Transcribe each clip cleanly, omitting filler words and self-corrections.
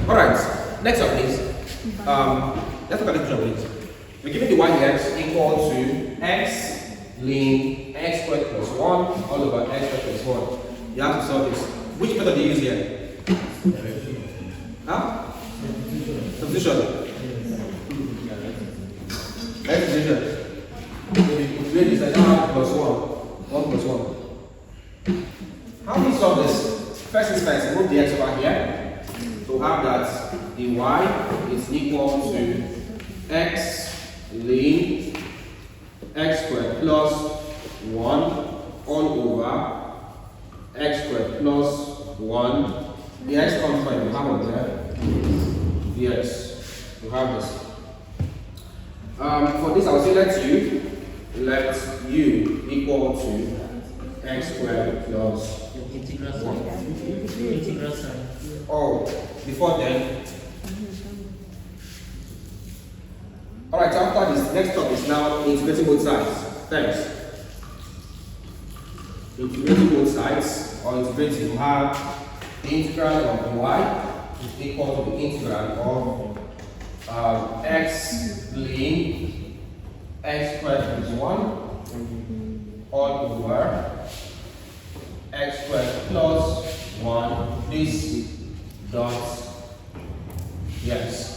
Alright, next up please. Let's look at this picture please. We're giving the y-x equal to x ln x squared plus 1 all over x squared plus 1. You have to solve this. Which method do you use here? Huh? Substitution. Next substitution. Integrate this and now plus 1. 1 plus 1. How do you solve this? First instance, move the x over here. So have that the y is equal to x ln x squared plus 1 all over x squared plus 1. The x comes by the half of there. Yes, you have this. For this, I will say let u equal to x squared plus 1. Integral sign. Oh, before then. Alright, so after this, next step is now integrating both sides. Thanks. Integrating both sides, or integrating, you have the integral of the y is equal to the integral of x ln x squared plus 1 all over x squared plus 1. This dot yes.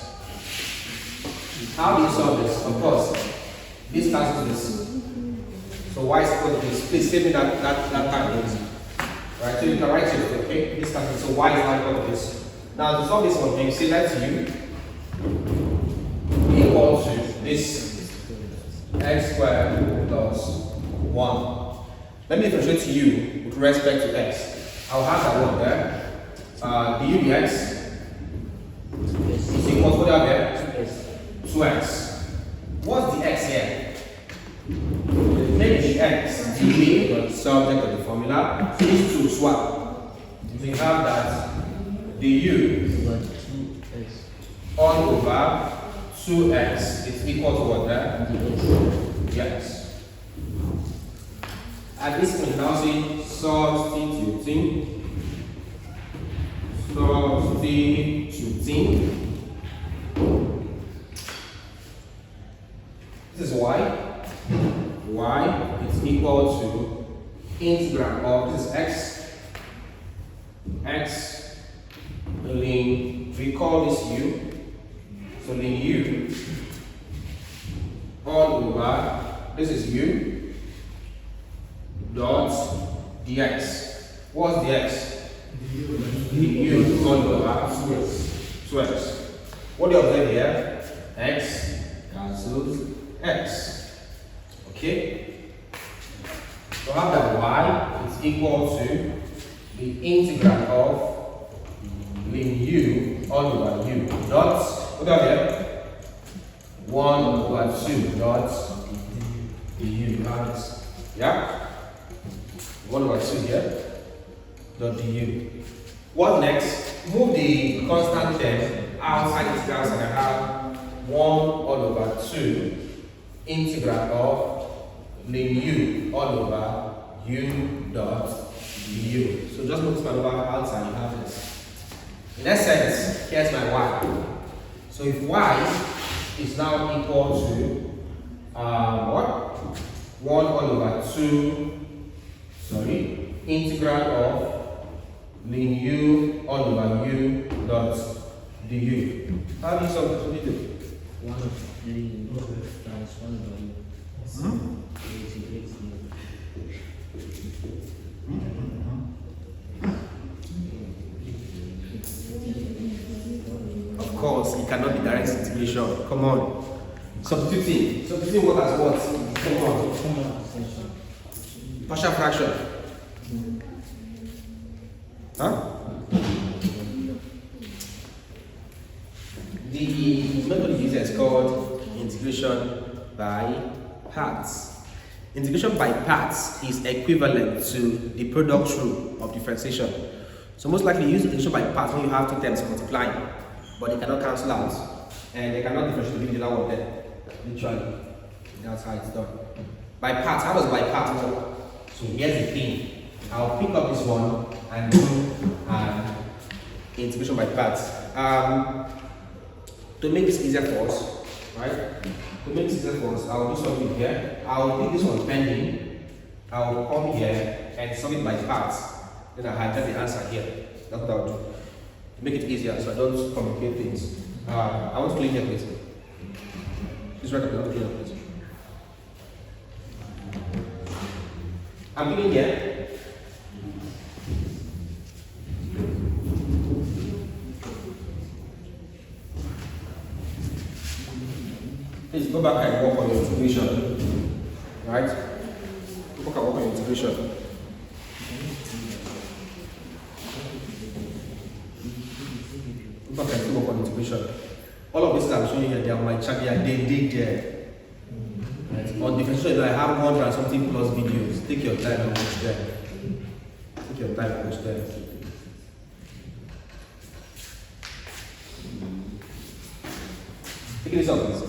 How do you solve this? Of course, this cancels this. So y is equal to this. Please save me that time, please. Right, so you can write it, okay? This cancels. So y is now equal to this. Now to solve this one, you say let u equal to this x squared plus 1. Let me differentiate u with respect to x. I'll have that one there. Du dx is equal to what out there? 2x. What's the x here? Make the x the subject of the formula. These two swap. We have that du all over 2x is equal to what there? Yes. At this point now say substituting. This is y. Y is equal to integral of this is x ln, we call this u, so ln u all over this is u dot dx. What's dx? U all over 2x. What do you observe here? X cancels x. Okay? So have that y is equal to the integral of ln u all over u dot, what do you have here? 1 over 2 dot du. Yeah? 1 over 2 here dot du. What next? Move the constant term outside this class and I have 1 all over 2 integral of ln u all over u dot du. So just move this man over outside, you have this. In essence, here's my y. So if y is now equal to what? 1 all over 2, integral of ln u all over u dot du. How do you solve this? What do you do? 1 of 3 times 1 over u. Of course, it cannot be direct integration. Come on. Substituting. Substituting what as what? Come on. Partial fraction. Huh? The method used is called integration by parts. Integration by parts is equivalent to the product rule of differentiation. So most likely you use integration by parts when you have two terms multiplying, but they cannot cancel out and they cannot differentiate between the other one there. Literally, that's how it's done. By parts, how does by parts work? So here's the thing. I'll pick up this one and do an integration by parts. To make this easier for us, right? To make this easier for us, I'll do something here. I'll pick this one pending. I'll come here and solve it by parts. Then I'll highlight the answer here. That's what I'll do. To make it easier so I don't complicate things. I want to clean here, please. Please write up, I want to clean up, please. I'm cleaning here. Please go back and work on your integration. Right? Go back and work on your integration. Go back and work on integration. All of this I'm showing you here, they are my chart, they are there. Right? On differential, I have 100 and something plus videos. Take your time and watch them. Take your time and watch them. Take this up, please.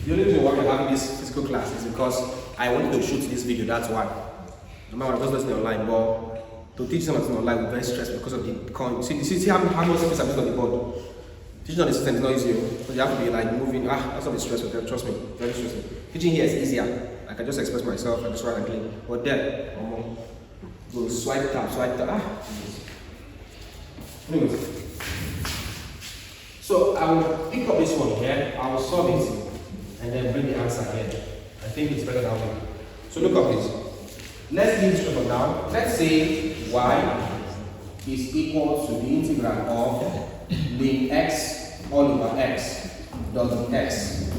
The only reason why we're having this physical class is because I wanted to shoot this video, that's why. No matter what, I was listening online, but to teach something online was very stressful because of the see how much space I put on the board. Teaching on the system is not easy, so you have to be like moving. That's not stressful, trust me, very stressful. Teaching here is easier. I can just express myself and just write and clean. But then, go swipe tap. Anyways. So I will pick up this one here, I will solve it, and then bring the answer here. I think it's better that way. So look up this. Let's do this one now. Let's say y is equal to the integral of ln x all over x dot x.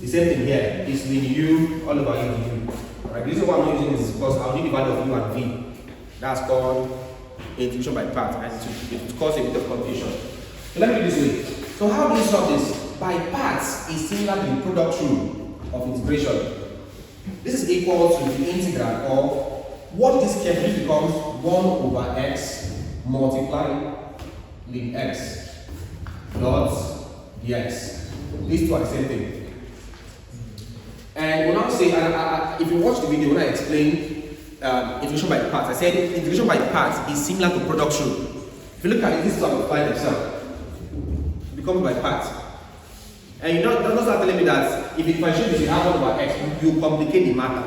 The same thing here is ln u all over u. Alright, the reason why I'm not using this is because I'll need the value of u and v. That's called integration by parts, and it will cause a bit of confusion. So let me do this way. So how do you solve this? By parts is similar to the product rule of integration. This is equal to the integral of what this carefully becomes 1 over x multiplied ln x dot dx. These two are the same thing. And when I say, if you watch the video when I explained integration by parts, I said integration by parts is similar to product rule. If you look at it, this is how it applies themselves. It becomes by parts. And you don't start telling me that if you differentiate this, you have 1 over x, you complicate the matter.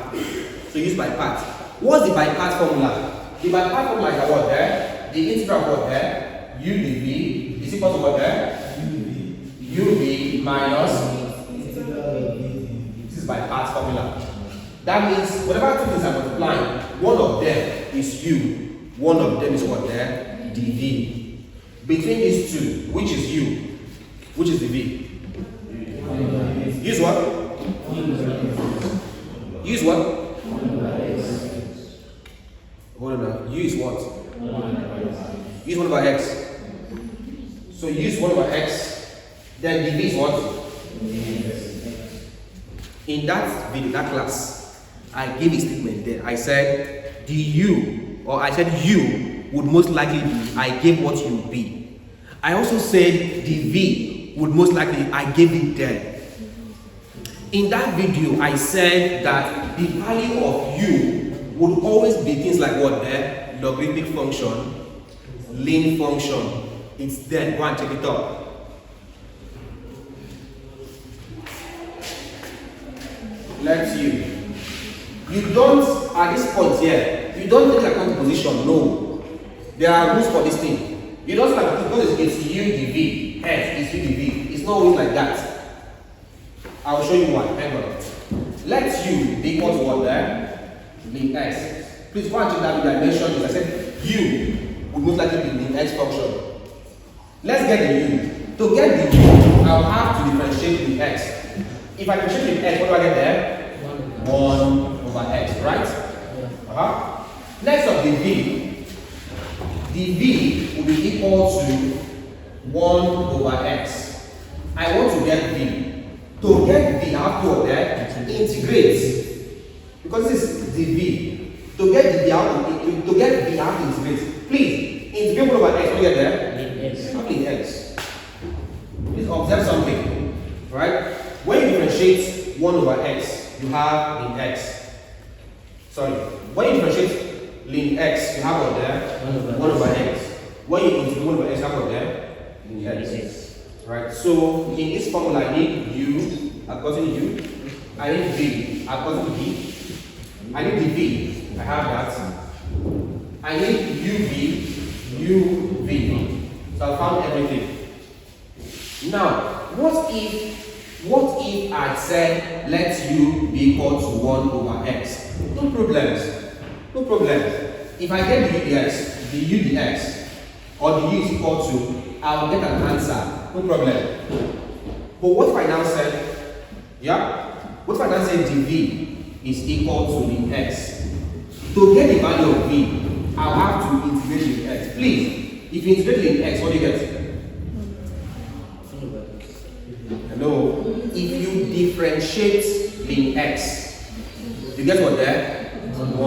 So use by parts. What's the by parts formula? The by parts formula is what there? The integral of what there? U dv is equal to what there? uv minus. This is by parts formula. That means whatever two things are multiplying, one of them is u, one of them is what there? dv. Between these two, which is u, which is dv? Use what? Use what? Hold on now. Use what? Use 1 over x. So use 1 over x. Then dv is what? In that video, that class, I gave a statement there. I said du, or I said u would most likely be, I gave what you would be. I also said dv would most likely, I gave it there. In that video, I said that the value of u would always be things like what there? Logarithmic function, ln function. It's there. Go and check it out. Let you. You don't, at this point here, you don't take account position. No. There are rules for this thing. You don't like because it's u dv, x is u dv. It's not always like that. I'll show you one. Hang on. Let u be equal to what there? Ln x. Please go and check that video I mentioned this. I said u would most likely be ln x function. Let's get the u. To get the u, I'll have to differentiate the x. If I differentiate the x, what do I get there? 1 over x, right? Next up, the v. The v will be equal to 1 over x. I want to get v. To get v, I have to integrate. Because this is the v. To get the v, I have to integrate. Please, integrate 1 over x. What do you get there? How many x? Please observe something. Right? When you differentiate 1 over x, you have ln x. Sorry. When you differentiate ln x, you have what there? 1 over x. When you integrate 1 over x, you have what there? Ln x. Right? So in this formula, I need u, I've gotten u. I need v, I've gotten v. I need the v, I have that. I need uv. So I found everything. Now, what if I said let u be equal to 1 over x? No problems. If I get the u dx, the u dx, or the u is equal to, I'll get an answer. No problem. But what if I now said, what if I now say dv is equal to the x? To get the value of v, I'll have to integrate the x. Please, if you integrate the x, what do you get? Hello. If you differentiate ln x, you get what there? 1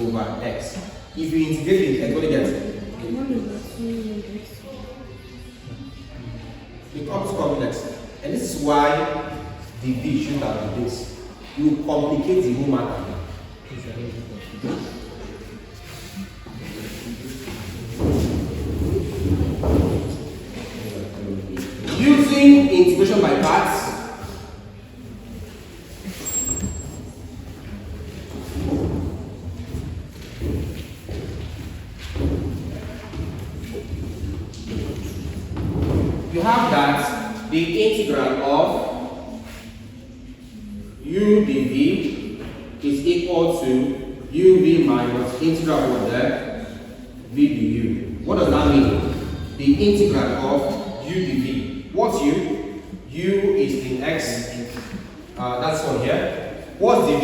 over x. If you integrate ln x, what do you get? It becomes complex. And this is why the v should have been this. You complicate the whole matter. Using integration by parts, you have that the integral of u dv is equal to uv minus integral of the v du. What does that mean? The integral of u dv. What's u? U is ln x. That's one here. What's dv?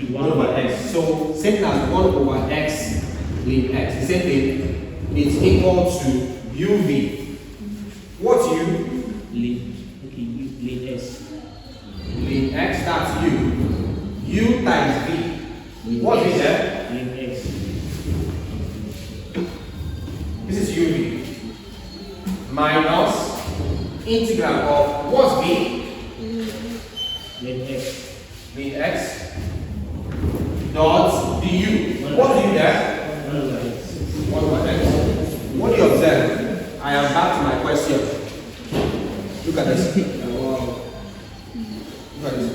1 over x. So same thing as 1 over x ln x. The same thing. It's equal to uv. What's u? Ln x. Ln x, that's u. U times v. What's v there? Ln x. This is uv. Minus integral of what's v? Ln x. Ln x dot du. What's du there? 1 over x. 1 over x. What do you observe? I am back to my question. Look at this. Look at this.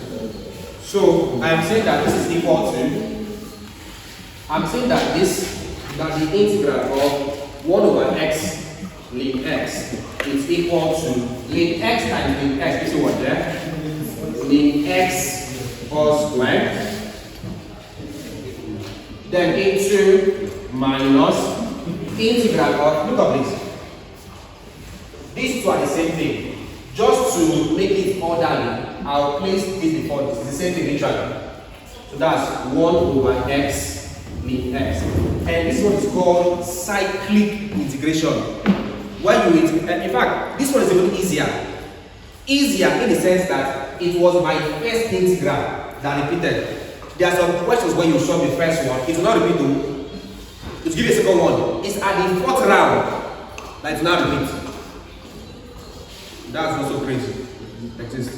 So I am saying that this is equal to. I'm saying that the integral of 1 over x ln x is equal to ln x times ln x. This is what there? Ln x all squared. Then into minus integral of, look at this. These two are the same thing. Just to make it orderly, I'll place this before this. It's the same thing literally. So that's 1 over x ln x. And this one is called cyclic integration. When you integrate, in fact, this one is even easier. Easier in the sense that it was my first integral that repeated. There are some questions when you solve the first one, it will not repeat though. It will give you a second one. It's at the 4th round that it will not repeat. That's also crazy. Like this.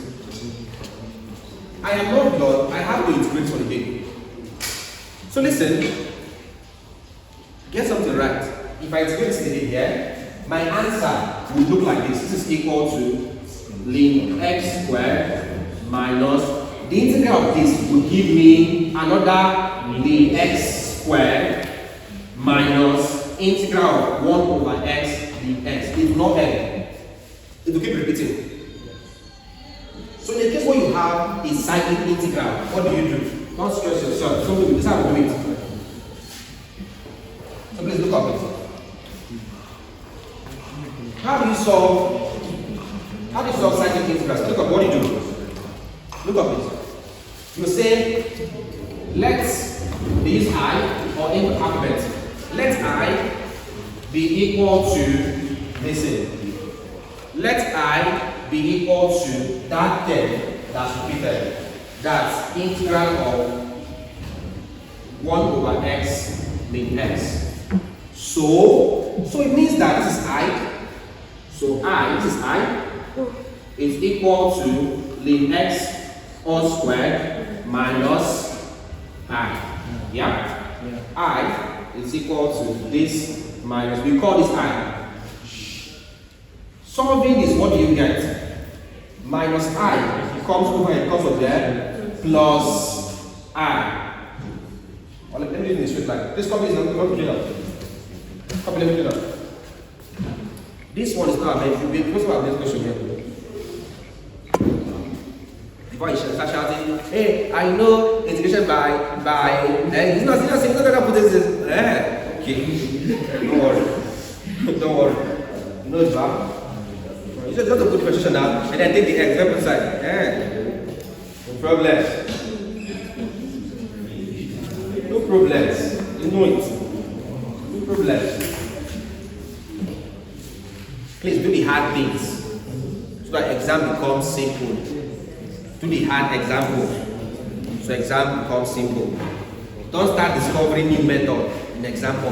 I am not God, I have to integrate for the day. So listen, get something right. If I integrate this in here, my answer will look like this. This is equal to ln x squared minus the integral of this will give me another ln x squared minus integral of 1 over x ln x. It will not end. It will keep repeating. So in the case where you have a cyclic integral, what do? Don't stress yourself. So this is how we do it. So please look up it. How do you solve cyclic integrals? Look up what you do. Look up it. You say, let they use I or in the alphabet. Let I be equal to, listen. Let I be equal to that term that's repeated. That's integral of 1 over x ln x. So it means that this is I. So I, this is I. is equal to ln x all squared minus I. Yeah? I is equal to this minus, we call this I. Solving is what do you get? Minus I comes over and comes over there plus I. Well, let me do it in a straight line. This copy is not clean up. Copy, let me clean up. This one is not a main question here. Before you start shouting, hey, I know integration by it's not gonna put this. Okay. Don't worry. Don't worry. You know it's bad. You just have to put the position now and then take the x left side. No problems. No problems. You know it. No problems. Please do the hard things so that exam becomes simple. Do the hard example so exam becomes simple. Don't start discovering new method in example.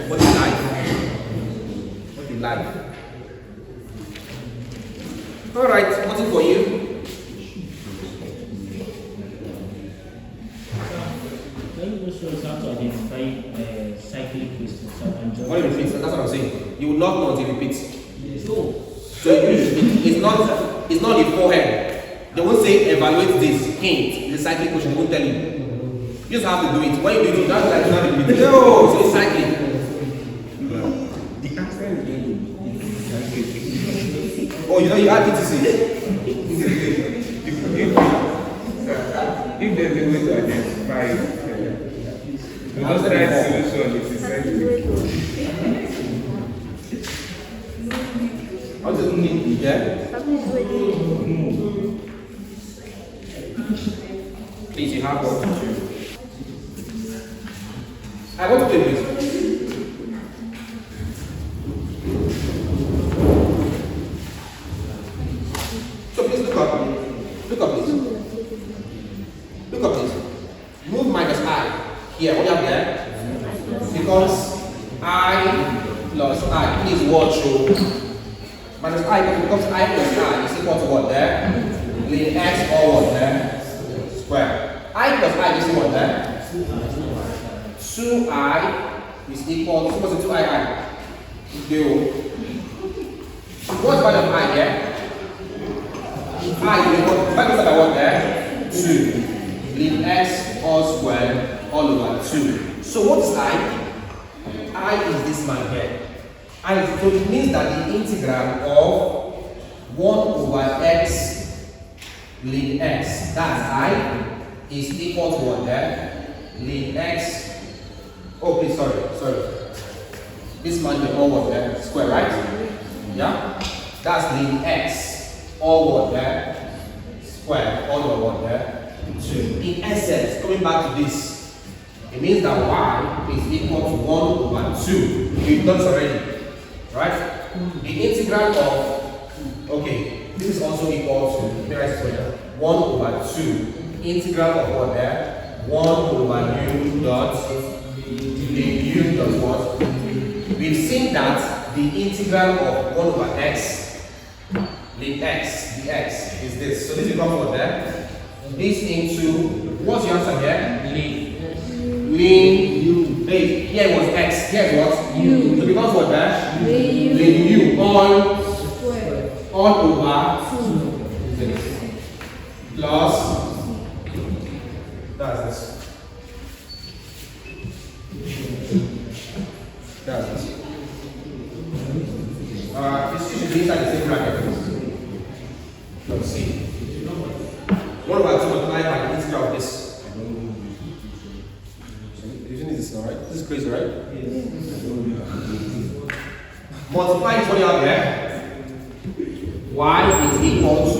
What is life? What is life? Alright, what's it for you? Can you also start to identify cyclic questions? What do you repeat? That's what I'm saying. You will not know until you repeat. So it's not the forehead. They won't say evaluate this. Hint. It's a cyclic question. They won't tell you. You just have to do it. When you do it, that's like not repeat. No, so it's cyclic. The answer is Oh, you know you have to see. if there's a way to identify the right solution is cyclic. How does it mean? Yeah? Please, you have what to do. I want to play this. So please look up. Look up, please. Look up, please. Move minus I. Here, what do you have there? Becomes I plus I. Please watch. Minus I becomes I plus I is equal to what there? Ln x or what there? Square. I plus I is equal to what there? 2I is equal to, what's the 2I? What's value of I here? I is equal to, what there? 2. Ln x all squared all over 2. So what is I? I is this man here. So it means that the integral of 1 over x ln x, that's I, is equal to what there? Ln x. Oh, please, sorry. This man will all what there? Square, right? Yeah? That's ln x, all what there? Square, all over what there? 2. In essence, coming back to this, it means that y is equal to 1 over 2. We've done this already. Right? The integral of, okay, this is also equal to, 1 over 2. Integral of what there? 1 over u dot, u dot what? We've seen that the integral of 1 over x, ln x, dx, is this. So this becomes what there? This into, what's the answer here? Ln u. Hey, here was x, here was u. So it becomes what there? Ln u all over 2 plus that's this. That's this. This should be inside the same bracket. Let's see. 1 over 2 multiplied by the integral of this. This, all right? This is crazy, right? Yes. Multiply is what you have here. Y is equal to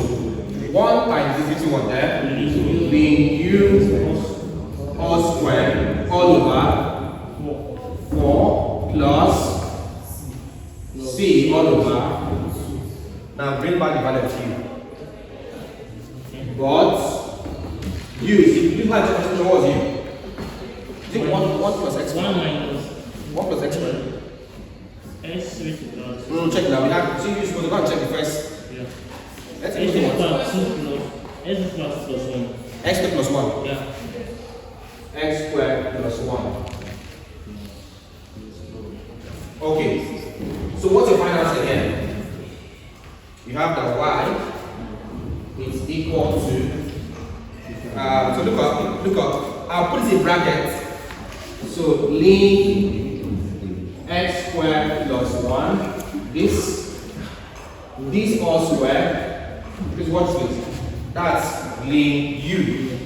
1 times this one there. Ln u all squared all over 4 plus c all over. Now bring back the value of u. But u, you have to question what was u? Is it 1 plus x squared? 1 minus 1 plus x squared? s raised to plus. Check now. We have, see, you're supposed to go and check the first. Yeah. Let's X see. equals 2 plus x plus 1. X squared plus 1. Yeah. X squared plus 1. Okay. So what's your final answer again? You have that y is equal to, so look up, I'll put this in brackets. So ln x squared plus 1, this all squared, please watch this, that's ln u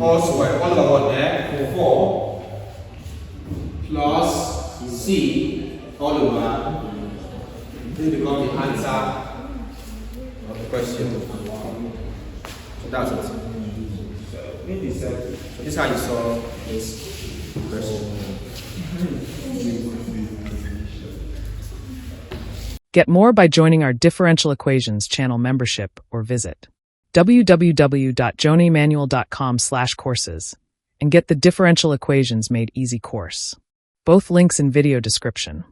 all squared, all over what there, 4 plus c all over, this becomes the answer of the question. So that's it. So this is how you solve this question. Get more by joining our Differential Equations channel membership or visit www.jonimanual.com/courses and get the Differential Equations Made Easy course. Both links in video description.